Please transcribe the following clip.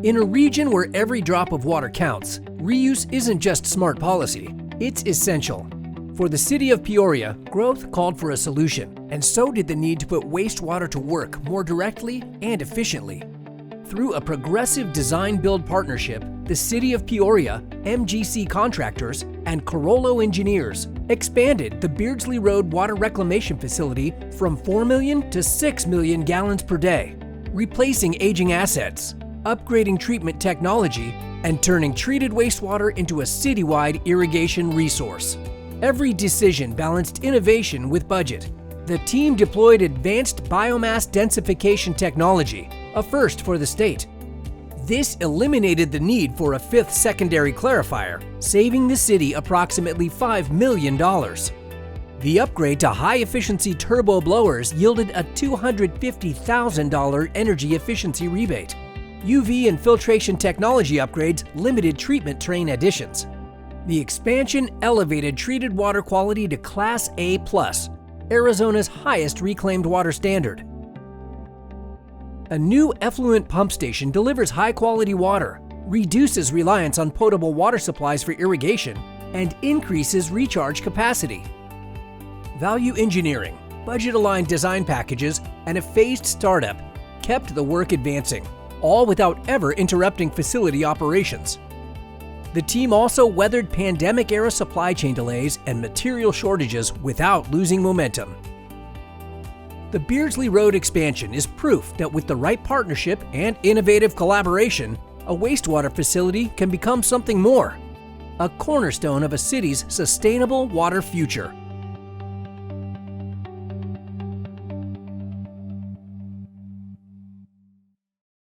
In a region where every drop of water counts, reuse isn't just smart policy, it's essential. For the City of Peoria, growth called for a solution, and so did the need to put wastewater to work more directly and efficiently. Through a progressive design-build partnership, the City of Peoria, MGC Contractors, and Carollo Engineers expanded the Beardsley Road Water Reclamation Facility from 4 million to 6 million gallons per day, replacing aging assets, upgrading treatment technology, and turning treated wastewater into a citywide irrigation resource. Every decision balanced innovation with budget. The team deployed advanced biomass densification technology, a first for the state. This eliminated the need for a fifth secondary clarifier, saving the city approximately $5 million. The upgrade to high-efficiency turbo blowers yielded a $250,000 energy efficiency rebate. UV and filtration technology upgrades limited treatment train additions. The expansion elevated treated water quality to Class A+, Arizona's highest reclaimed water standard. A new effluent pump station delivers high-quality water, reduces reliance on potable water supplies for irrigation, and increases recharge capacity. Value engineering, budget-aligned design packages, and a phased startup kept the work advancing, all without ever interrupting facility operations. The team also weathered pandemic-era supply chain delays and material shortages without losing momentum. The Beardsley Road expansion is proof that with the right partnership and innovative collaboration, a wastewater facility can become something more, a cornerstone of a city's sustainable water future.